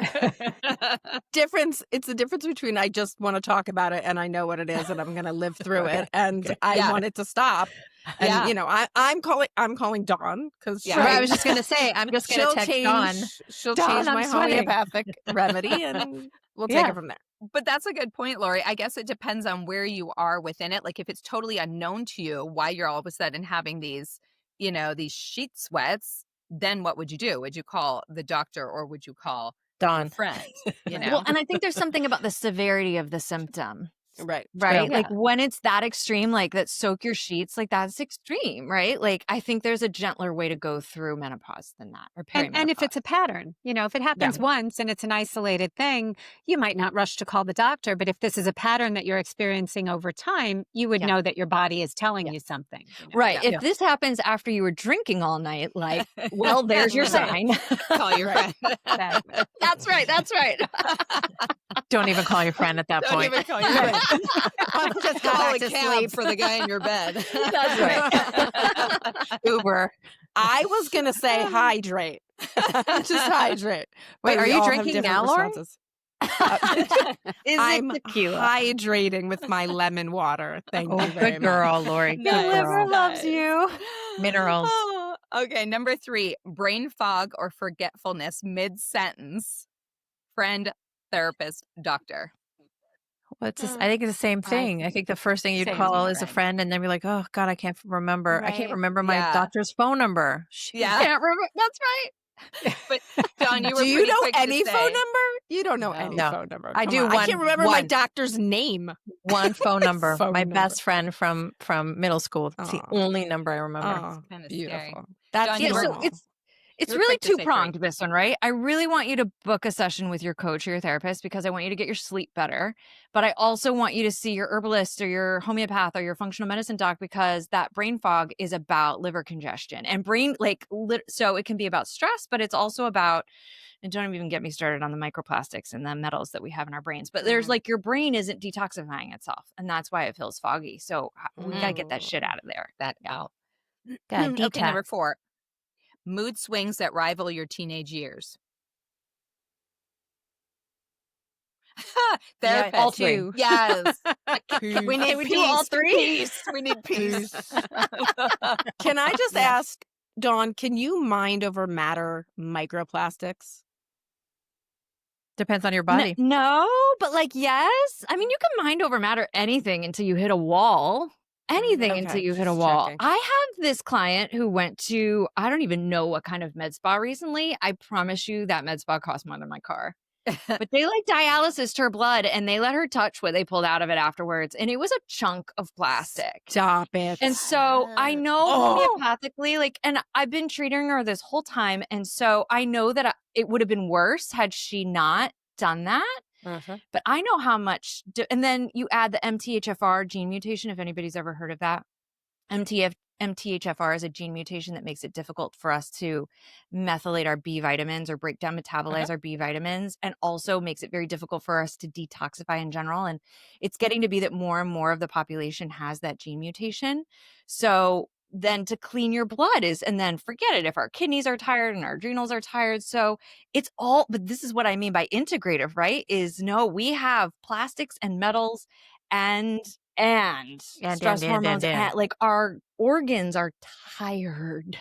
doctor. It's the difference between I just want to talk about it and I know what it is and I'm going to live through it and I want it to stop. And you know, I'm calling Dawn, because I was just going to say, I'm just going to text Dawn. She'll Dawn, change my I'm sweating. homeopathic remedy, and we'll take it from there. But that's a good point, Laurie. I guess it depends on where you are within it. Like if it's totally unknown to you why you're all of a sudden having these, these sheet sweats, then what would you do? Would you call the doctor or would you call Dawn. your friend? Well, and I think there's something about the severity of the symptom. Right. Right. Yeah. Like when it's that extreme, like that soak your sheets, like that's extreme, right? Like I think there's a gentler way to go through menopause than that, or perimenopause. And if it's a pattern, if it happens once and it's an isolated thing, you might not rush to call the doctor. But if this is a pattern that you're experiencing over time, you would know that your body is telling you something. Right. If this happens after you were drinking all night, like, well, there's your sign. Call your friend. That's right. That's right. Don't even call your friend at that Don't point. even call your friend. Just go Call back a to cab sleep. for the guy in your bed. That's right. Uber. I was going to say hydrate. Just hydrate. Wait, But are we you all have drinking different now, Laurie? responses. Is I'm it tequila? hydrating with my lemon water. Thank Oh, you very good girl, Lori. The Good liver girl. loves you. Minerals. Oh, okay, number 3, brain fog or forgetfulness mid-sentence. Friend, therapist, doctor. Well, I think it's the same thing. I think the first thing you'd call is a friend, and then be like, "Oh God, I can't remember. I can't Right. remember my Yeah. doctor's phone number." Yeah. Can't remember. That's right. But Dawn, you were Do you pretty know quick to any say- phone number? You don't know any No. phone number. I Come do on. I one- can't remember my one. doctor's name. One phone number. Phone My number. best friend from middle school. It's the Aw. only number I remember. Oh, kinda beautiful. scary. That's Dawn, Yeah, so normal. it's You were really quick to say 3. two-pronged, this one, right? I really want you to book a session with your coach or your therapist because I want you to get your sleep better. But I also want you to see your herbalist or your homeopath or your functional medicine doc because that brain fog is about liver congestion and brain, so it can be about stress, but it's also about, and don't even get me started on the microplastics and the metals that we have in our brains. But there's your brain isn't detoxifying itself, and that's why it feels foggy. So we got to get that shit out of there. That out. God, Okay, number detox. 4. Mood swings that rival your teenage years. Therapist. all three. Yes. We need Can we do all peace. 3? Peace. We need peace. Can I just ask, Dawn, can you mind over matter microplastics? Depends on your body. No, but yes. I mean, you can mind over matter anything until you hit a wall. Anything until Okay, you hit a just wall. checking. I have this client who went to, I don't even know what kind of med spa recently. I promise you that med spa cost more than my car. But they dialysis her blood and they let her touch what they pulled out of it afterwards. And it was a chunk of plastic. Stop it. And so I know Oh. homeopathically, and I've been treating her this whole time. And so I know that it would have been worse had she not done that. But I know how much, and then you add the MTHFR gene mutation, if anybody's ever heard of that. MTHFR is a gene mutation that makes it difficult for us to methylate our B vitamins or break down, metabolize our B vitamins, and also makes it very difficult for us to detoxify in general. And it's getting to be that more and more of the population has that gene mutation. So then to clean your blood and then forget it if our kidneys are tired and our adrenals are tired. So it's all, but this is what I mean by integrative, right? We have plastics and metals and stress hormones, and our organs are tired.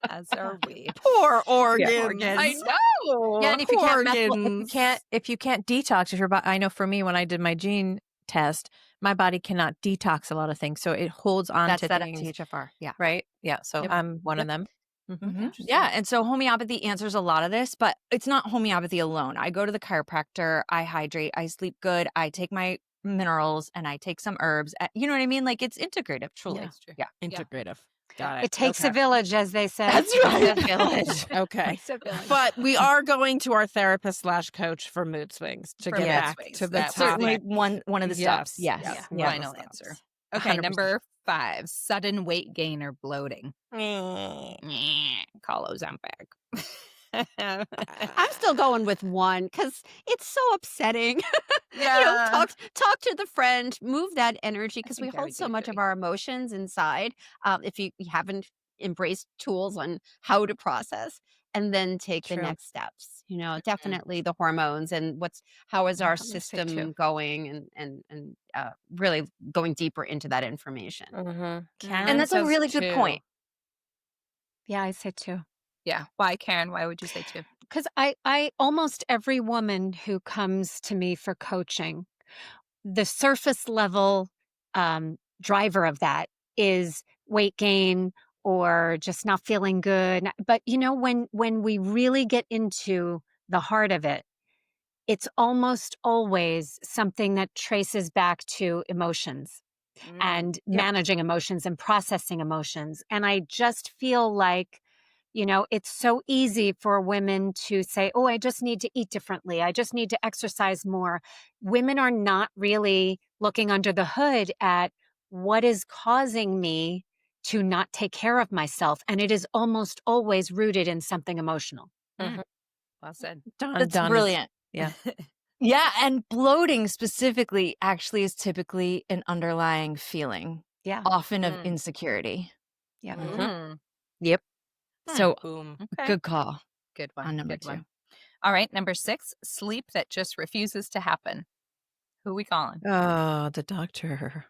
As are we. Poor organs. I know. Yeah, and if Organs. you can't detox, I know for me when I did my gene test, my body cannot detox a lot of things, so it holds on That's to that things. MTHFR. Yeah. Right? Yeah. So I'm one of them. Yeah. And so homeopathy answers a lot of this, but it's not homeopathy alone. I go to the chiropractor, I hydrate, I sleep good, I take my minerals, and I take some herbs. You know what I mean? It's integrative, truly. That's true. Yeah. Integrative. Got it. It takes a village, as they say. That's right. Village. Okay. But we are going to our therapist / coach for mood swings to For get mood back swings. to the That's topic. Certainly one of the steps. Yes. Yes. Yeah. Final answer. Okay, 100%. number 5. Sudden weight gain or bloating. Call Ozempic. I'm still going with 1 because it's so upsetting. Yeah. Talk to the friend, move that energy because we think I hold would so do much of agree. our emotions inside. If you haven't embraced tools on how to process and then take the True. next steps, definitely the hormones and how is our I'm gonna say system 2. going and really going deeper into that information. And that's a really good point. Yeah, I say 2. Yeah. Why, Karen? Why would you say 2? Because I almost every woman who comes to me for coaching, the surface level driver of that is weight gain or just not feeling good. But when we really get into the heart of it, it's almost always something that traces back to emotions and managing emotions and processing emotions. And I just feel like, it's so easy for women to say, oh, I just need to eat differently. I just need to exercise more. Women are not really looking under the hood at what is causing me to not take care of myself. And it is almost always rooted in something emotional. Well said. That's brilliant. Yeah. Yeah, and bloating specifically actually is typically an underlying feeling, often of insecurity. Yeah. Yep. So, Okay. good call Good one. on number Good 2. one. All right, number 6, sleep that just refuses to happen. Who we calling? Oh, the doctor.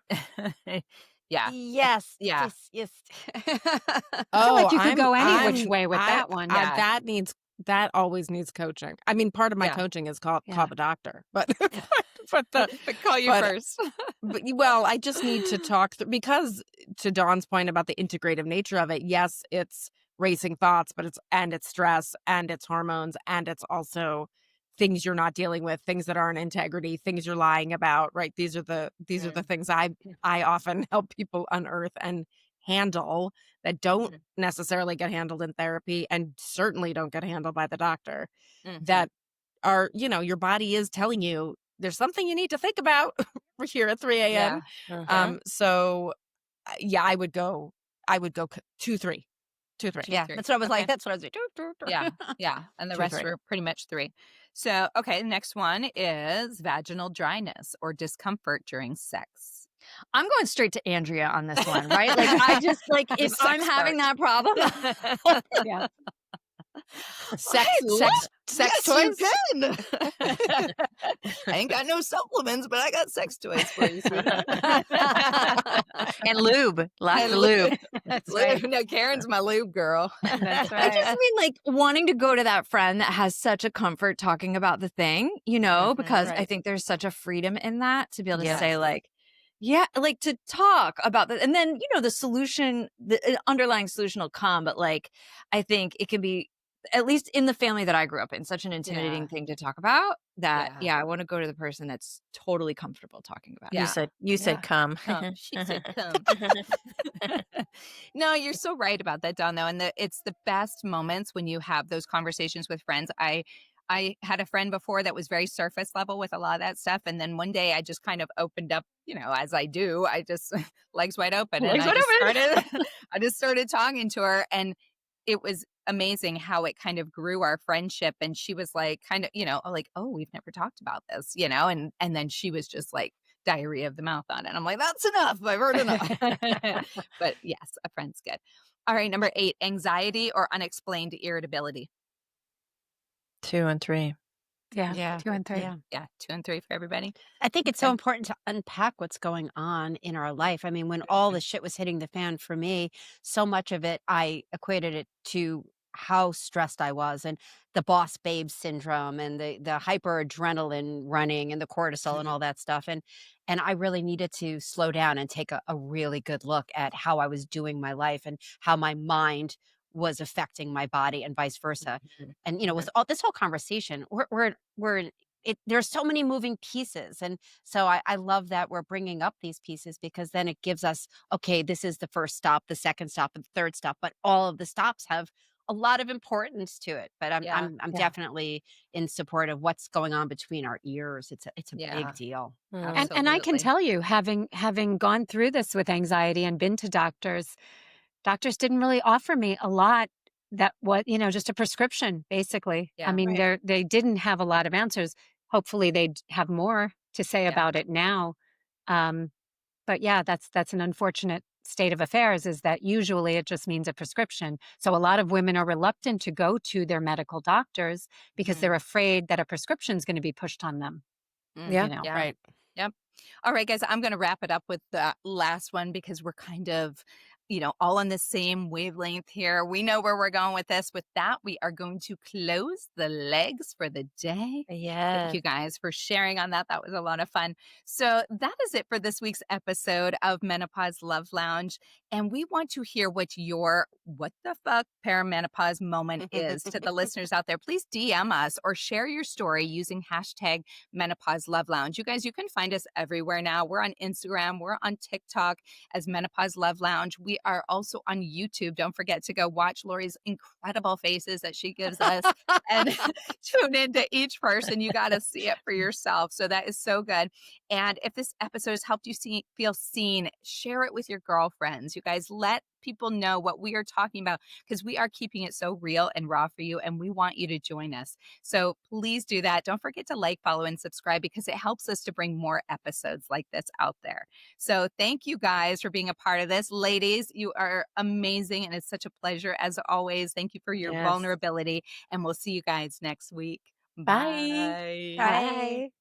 Yeah. Yes. Yeah. Yes. I feel like you could go any which way with that one. Yeah. That always needs coaching. I mean, part of my coaching is call the doctor, but but call you first. Well, I just need to talk through, because to Dawn's point about the integrative nature of it, yes, it's racing thoughts, but it's stress, and it's hormones, and it's also things you're not dealing with, things that aren't integrity, things you're lying about, right? These are the things I often help people unearth and handle that don't necessarily get handled in therapy, and certainly don't get handled by the doctor, that are, your body is telling you there's something you need to think about here at 3 a.m. So I would go 2-3. 2-3. Yeah, that's what I was like. That's what I was like. Yeah. And the 2-3. rest were pretty much 3. So, okay, the next one is vaginal dryness or discomfort during sex. I'm going straight to Andrea on this one, right? Like, I just, like, if I'm having that problem. Yeah. Sex toys. You can. I ain't got no supplements, but I got sex toys for you, sweetheart. And lube. Lots of lube. That's right. No, Karen's my lube girl. That's I right. just mean, like, wanting to go to that friend that has such a comfort talking about the thing, because I think there's such a freedom in that to be able to say, like, yeah, like, to talk about that. And then, the solution, the underlying solution will come. But, like, I think it can be, at least in the family that I grew up in, such an intimidating thing to talk about that, I want to go to the person that's totally comfortable talking about it. You said come. She said come. No, you're so right about that, Dawn, though. And it's the best moments when you have those conversations with friends. I had a friend before that was very surface level with a lot of that stuff. And then one day I just kind of opened up, as I do, I just legs wide open. I just started talking to her, and it was amazing how it kind of grew our friendship. And she was like, kind of, like, oh, we've never talked about this, and then she was just like diarrhea of the mouth on it. I'm like, that's enough. I've heard enough. But yes, a friend's good. All right. Number 8, anxiety or unexplained irritability. 2 and 3. Yeah. 2 and 3. Yeah. 2 and 3 for everybody. I think it's so important to unpack what's going on in our life. I mean, when all the shit was hitting the fan for me, so much of it, I equated it to how stressed I was, and the boss babe syndrome, and the hyper adrenaline running, and the cortisol and all that stuff. And I really needed to slow down and take a really good look at how I was doing my life and how my mind was affecting my body and vice versa. And, with all this whole conversation, there's so many moving pieces. And so I love that we're bringing up these pieces, because then it gives us, okay, this is the first stop, the second stop, and the third stop, but all of the stops have a lot of importance to it. But I'm definitely in support of what's going on between our ears. It's a big deal. And I can tell you, having gone through this with anxiety and been to doctors didn't really offer me a lot that was, just a prescription, basically. I mean, they didn't have a lot of answers. Hopefully they'd have more to say about it now. But yeah, that's an unfortunate state of affairs, is that usually it just means a prescription. So a lot of women are reluctant to go to their medical doctors because they're afraid that a prescription is going to be pushed on them. Right. Yep. All right, guys, I'm going to wrap it up with the last one, because we're kind of all on the same wavelength here. We know where we're going with this. With that, we are going to close the legs for the day. Thank you guys for sharing on that. That was a lot of fun. So that is it for this week's episode of Menopause Love Lounge. And we want to hear what your what the fuck perimenopause moment is to the listeners out there. Please DM us or share your story using hashtag Menopause Love Lounge. You guys, you can find us everywhere now. We're on Instagram. We're on TikTok as Menopause Love Lounge. We are also on YouTube. Don't forget to go watch Laurie's incredible faces that she gives us and tune into each person. You got to see it for yourself. So that is so good. And if this episode has helped you feel seen, share it with your girlfriends. You guys, let people know what we are talking about, because we are keeping it so real and raw for you, and we want you to join us. So please do that. Don't forget to like, follow, and subscribe, because it helps us to bring more episodes like this out there. So thank you guys for being a part of this. Ladies, you are amazing, and it's such a pleasure as always. Thank you for your vulnerability, and we'll see you guys next week. Bye. Bye. Bye.